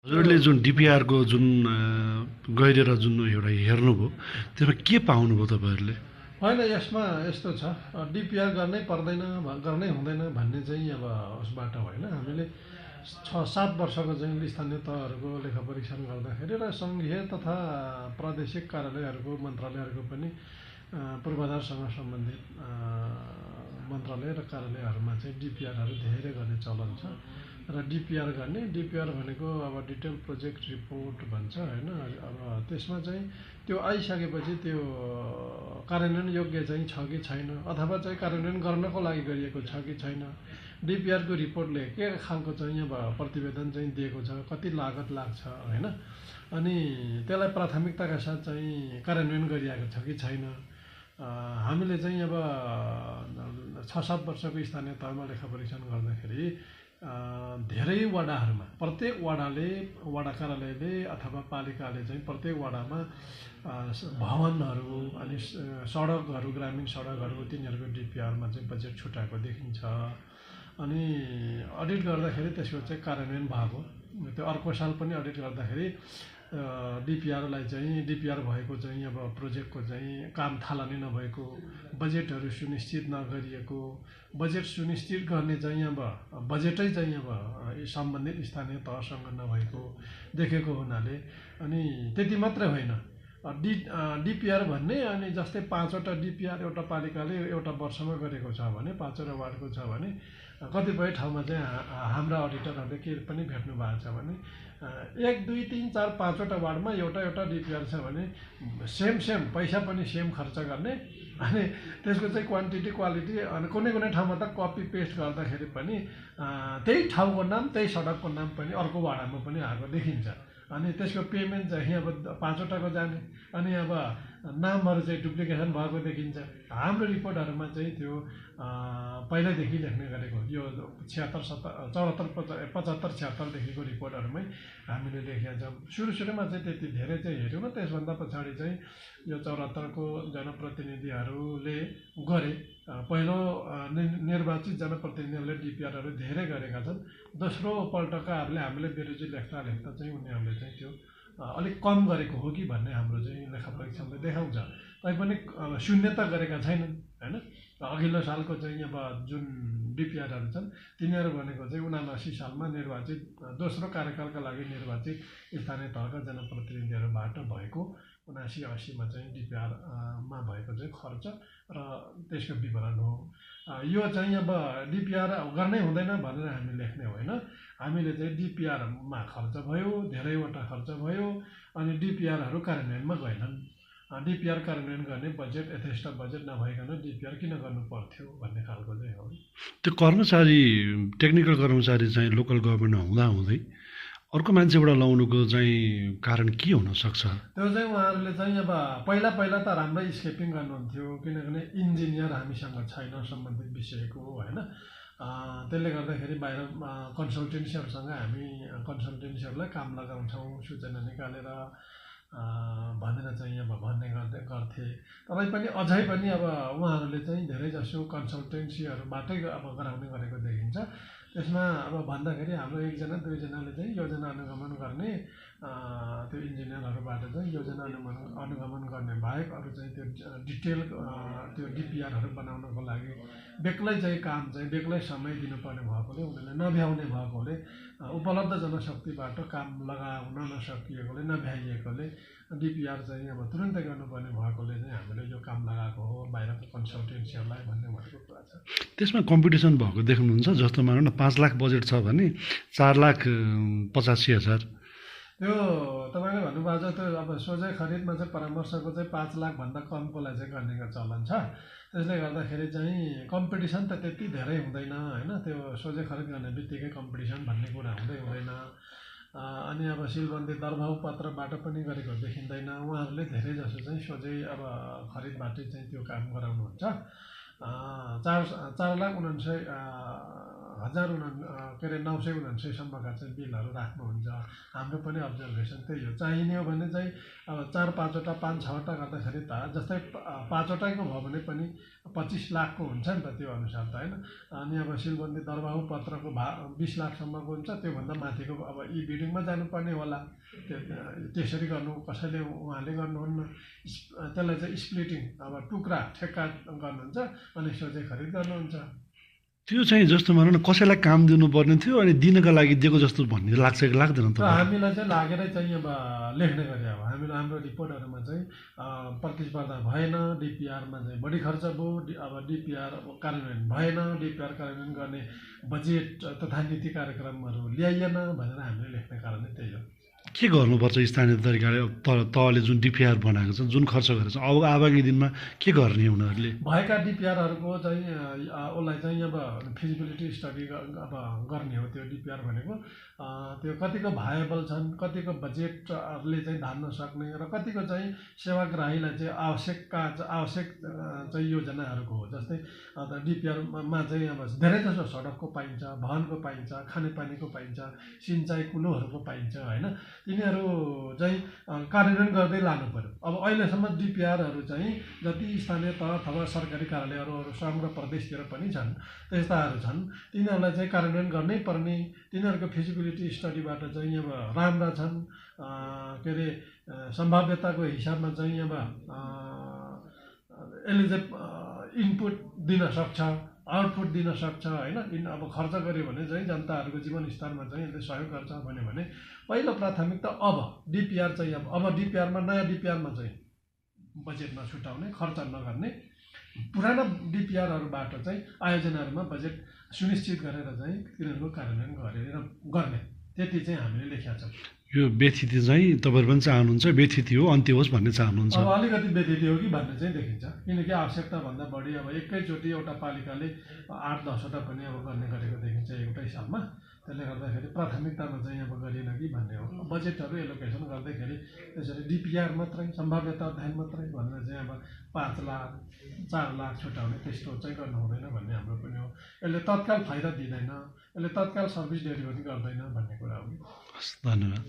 हजुरले जुन डिपिआरको जुन गहिरेर जुन एउटा हेर्नुभयो त्यसमा के पाउनुभयो तपाईँहरूले? होइन, यसमा यस्तो छ, डिपिआर गर्नै पर्दैन गर्नै हुँदैन भन्ने चाहिँ अब उसबाट होइन। हामीले 6-7 वर्षको चाहिँ स्थानीय तहहरूको लेखा परीक्षण गर्दाखेरि र सङ्घीय तथा प्रादेशिक कार्यालयहरूको मन्त्रालयहरूको पनि पूर्वाधारसँग सम्बन्धित मन्त्रालय र कार्यालयहरूमा चाहिँ डिपिआरहरू धेरै गर्ने चलन छ। र डिपिआर भनेको अब डिटेल प्रोजेक्ट रिपोर्ट भन्छ होइन। अब त्यसमा चाहिँ त्यो आइसकेपछि त्यो कार्यान्वयन योग्य चाहिँ छ कि छैन, अथवा चाहिँ कार्यान्वयन गर्नको लागि गरिएको छ कि छैन, डिपिआरको रिपोर्टले के खालको चाहिँ अब प्रतिवेदन चाहिँ दिएको छ, कति लागत लाग्छ होइन, अनि त्यसलाई प्राथमिकताका साथ चाहिँ कार्यान्वयन गरिएको छ कि छैन। हामीले चाहिँ अब 6-7 वर्षको स्थानीय तहमा लेखा परीक्षण गर्दाखेरि धेरै वडाहरूमा प्रत्येक वडा कार्यालयले अथवा पालिकाले चाहिँ प्रत्येक वडामा भवनहरू अनि सडकहरू, ग्रामीण सडकहरू, तिनीहरूको डिपिआरमा चाहिँ बजेट छुट्याएको देखिन्छ। अनि अडिट गर्दाखेरि त्यसको चाहिँ कार्यान्वयन भएको, त्यो अर्को साल पनि अडिट गर्दाखेरि डिपिआरलाई चाहिँ डिपिआर भएको चाहिँ अब प्रोजेक्टको चाहिँ काम थालनी नभएको, बजेटहरू सुनिश्चित नगरिएको, बजेट सुनिश्चित गर्ने चाहिँ अब बजेटै चाहिँ अब सम्बन्धित स्थानीय तहसँग नभएको देखेको हुनाले, अनि त्यति मात्रै होइन, डिपिआर भन्ने अनि जस्तै 5वटा डिपिआर एउटा पालिकाले एउटा वर्षमा गरेको छ भने, 5वटा वार्डको छ भने, कतिपय ठाउँमा चाहिँ हाम्रा अडिटरहरूले के पनि भेट्नु भएको छ भने 1, 2, 3, 4, 5वटा वार्डमा एउटा डिपिआर छ भने सेम पैसा पनि सेम खर्च गर्ने, अनि त्यसको चाहिँ क्वान्टिटी क्वालिटी, अनि कुनै ठाउँमा त कपी पेस्ट गर्दाखेरि पनि त्यही ठाउँको नाम त्यही सडकको नाम पनि अर्को वाडामा पनि आएको देखिन्छ। अनि त्यसको पेमेन्ट चाहिँ अब 5वटाको जाने, अनि अब नामहरू चाहिँ डुप्लिकेसन भएको देखिन्छ। हाम्रो रिपोर्टहरूमा चाहिँ त्यो पहिल्यैदेखि लेख्ने गरेको यो 75-76देखिको रिपोर्टहरूमै हामीले लेखेका छौँ। सुरुमा चाहिँ त्यति धेरै चाहिँ हेऱ्यौँ, त्यसभन्दा पछाडि चाहिँ यो 74को जनप्रतिनिधिहरूले गरे। पहिलो निर्वाचित जनप्रतिनिधिहरूले डिपिआरहरू धेरै गरेका छन्। दोस्रो पल्टकाहरूले हामीले बेरोजी लेख्दा चाहिँ उनीहरूले चाहिँ त्यो अलिक कम गरेको हो कि भन्ने हाम्रो चाहिँ लेखा परीक्षणले देखाउँछ। तैपनि शून्य त गरेका छैनन् होइन। अघिल्लो सालको चाहिँ अब जुन डिपिआरहरू छन् तिनीहरू भनेको चाहिँ 79 सालमा निर्वाचित दोस्रो कार्यकालका लागि निर्वाचित स्थानीय तहका जनप्रतिनिधिहरूबाट भएको 79-80मा चाहिँ डिपिआरमा भएको चाहिँ खर्च र त्यसको विवरण हो। यो चाहिँ अब डिपिआर गर्नै हुँदैन भनेर हामी लेख्ने होइन। हामीले चाहिँ डिपिआरमा खर्च भयो, धेरैवटा खर्च भयो, अनि डिपिआरहरू कार्यान्वयनमा गएनन्। डिपिआर कार्यान्वयन गर्ने बजेट यथेष्ट बजेट नभइकन डिपिआर किन गर्नु पर्थ्यो भन्ने खालको चाहिँ हो। त्यो कर्मचारी, टेक्निकल कर्मचारी चाहिँ लोकल गभर्मेन्ट हुँदाहुँदै अर्को मान्छेबाट लाउनुको चाहिँ कारण के हुनसक्छ? त्यो चाहिँ उहाँहरूले चाहिँ अब पहिला त राम्रै स्केपिङ गर्नुहुन्थ्यो, किनभने इन्जिनियर हामीसँग छैन सम्बन्धित विषयको होइन। त्यसले गर्दाखेरि बाहिर कन्सल्टेन्सीहरूसँग हामी कन्सल्टेन्सीहरूलाई काम लगाउँछौँ सूचना निकालेर भनेर चाहिँ अब भन्ने गर्थे। तरै पनि अझै पनि अब उहाँहरूले चाहिँ धेरैजसो कन्सल्टेन्सीहरूबाटै अब गराउने गरेको देखिन्छ। त्यसमा अब भन्दाखेरि हाम्रो 1-2जनाले चाहिँ योजना अनुगमन गर्ने, त्यो इन्जिनियरहरूबाट चाहिँ योजना अनुगमन गर्ने बाहेक अरू चाहिँ त्यो डिटेल त्यो डिपिआरहरू बनाउनको लागि बेग्लै चाहिँ काम चाहिँ बेग्लै समय दिनुपर्ने भएकोले, उनीहरूले नभ्याउने भएकोले, उपलब्ध जनशक्तिबाट काम लगाउन नसकिएकोले, नभ्याइएकोले डिपिआर चाहिँ अब तुरन्तै गर्नुपर्ने भएकोले चाहिँ हामीले यो काम लगाएको हो बाहिरको कन्सल्टेन्सीहरूलाई भन्ने भनेको कुरा छ। त्यसमा कम्पिटिसन भएको देख्नुहुन्छ? जस्तो मानौँ न 5 लाख बजेट छ भने 4,85,000। त्यो तपाईँले भन्नुभएको छ त्यो अब सोझै खरिदमा चाहिँ परामर्शको चाहिँ 5 लाखभन्दा कमकोलाई चाहिँ गर्ने चलन छ। त्यसले गर्दाखेरि चाहिँ कम्पिटिसन त त्यति धेरै हुँदैन होइन। त्यो सोझै खरिद गर्ने बित्तिकै कम्पिटिसन भन्ने कुरा हुँदैन। अनि अब सिलबन्दी दरभाउ पत्रबाट पनि गरेको देखिँदैन। उहाँहरूले धेरै जसो चाहिँ सोझै अब खरिदबाटै चाहिँ त्यो काम गराउनुहुन्छ। 4,49,000 के अरे 999 सम्मका चाहिँ बिलहरू राख्नुहुन्छ। हाम्रो पनि अब्जर्भेसन त्यही हो। चाहिने हो भने चाहिँ अब 4-5वटा 5-6वटा गर्दाखेरि त जस्तै 5वटैको भयो भने पनि 25 लाखको हुन्छ नि त त्यो अनुसार त होइन। अनि अब सिलबन्दी दरबाहु पत्रको 20 लाखसम्मको हुन्छ, त्योभन्दा माथिको अब ई बिडिङमा जानुपर्ने होला। त्यसरी गर्नु कसैले उहाँले गर्नुहुन्न, त्यसलाई चाहिँ स्प्लिटिङ अब टुक्रा ठेक्का गर्नुहुन्छ अनि सोझै खरिद गर्नुहुन्छ। त्यो चाहिँ जस्तो भनौँ न कसैलाई काम दिनुपर्ने थियो अनि दिनका लागि दिएको जस्तो भन्ने लाग्छ कि लाग्दैन र त? हामीलाई चाहिँ लागेरै चाहिँ अब लेख्ने गरे अब हाम्रो रिपोर्टहरूमा चाहिँ प्रतिस्पर्धा भएन, डिपिआरमा चाहिँ बढी खर्च भयो, अब डिपिआर कार्यान्वयन भएन, डिपिआर कार्यान्वयन गर्ने बजेट तथा नीति कार्यक्रमहरू ल्याइएन भनेर हामीले लेख्ने कारण नै त्यही हो। के गर्नुपर्छ स्थानीय तरिकाले तहले जुन डिपिआर बनाएको छ, जुन खर्च गरेको छ, अब आगामी दिनमा के गर्ने उनीहरूले? भएका डिपिआरहरूको चाहिँ उसलाई चाहिँ अब फिजिबिलिटी स्टडी अब गर्ने हो। त्यो डिपिआर भनेको त्यो कतिको भाएबल छन्, कतिको बजेटले चाहिँ धान्न सक्ने र कतिको चाहिँ सेवाग्राहीलाई चाहिँ आवश्यक चाहिँ योजनाहरूको हो। जस्तै डिपिआरमा चाहिँ अब धेरैजसो सडकको पाइन्छ, भवनको पाइन्छ, खानेपानीको पाइन्छ, सिँचाइ कुलोहरूको पाइन्छ होइन। यिनीहरू चाहिँ कार्यान्वयन गर्दै लानु पर्यो। अब अहिलेसम्म डिपिआरहरू चाहिँ जति स्थानीय तह अथवा सरकारी कार्यालयहरू सङ्घ र प्रदेशतिर पनि छन् त्यस्ताहरू छन्, तिनीहरूलाई चाहिँ कार्यान्वयन गर्नै पर्ने। तिनीहरूको फिजिबिलिटी स्टडीबाट चाहिँ अब राम्रा छन्, के अरे सम्भाव्यताको हिसाबमा चाहिँ अब यसले चाहिँ इनपुट दिन सक्छ, आउटपुट दिन सक्छ होइन। अब खर्च गऱ्यो भने चाहिँ जनताहरूको जीवनस्तरमा चाहिँ यसले सहयोग गर्छ भने पहिलो प्राथमिकता अब डिपिआर चाहिँ अब डिपिआरमा नयाँ डिपिआरमा चाहिँ बजेट नछुटाउने, खर्च नगर्ने, पुराना डिपिआरहरूबाट चाहिँ आयोजनाहरूमा बजेट सुनिश्चित गरेर चाहिँ तिनीहरूको कार्यान्वयन गर्ने त्यति चाहिँ हामीले लेखेका छौँ। यो व्यथिति चाहिँ तपाईँहरू पनि चाहनुहुन्छ व्यथिति हो, अन्त्य होस् भन्ने चाहनुहुन्छ? अब अलिकति व्यथिति हो कि भन्ने चाहिँ देखिन्छ, किनकि आवश्यकताभन्दा बढी अब एकैचोटि एउटा पालिकाले 8-10वटा पनि अब गर्ने गरेको देखिन्छ एउटै सालमा। त्यसले गर्दाखेरि प्राथमिकतामा चाहिँ अब गरिएन कि भन्ने हो। बजेटहरू एलोकेसन गर्दाखेरि त्यसरी डिपिआर मात्रै, सम्भाव्यता अध्ययन मात्रै भनेर चाहिँ अब 5 लाख 4 लाख छुटाउने त्यस्तो चाहिँ गर्नु हुँदैन भन्ने हाम्रो पनि हो। यसले तत्काल फाइदा दिँदैन, यसले तत्काल सर्भिस डेलिभरी गर्दैन भन्ने कुरा हो। हस्, धन्यवाद।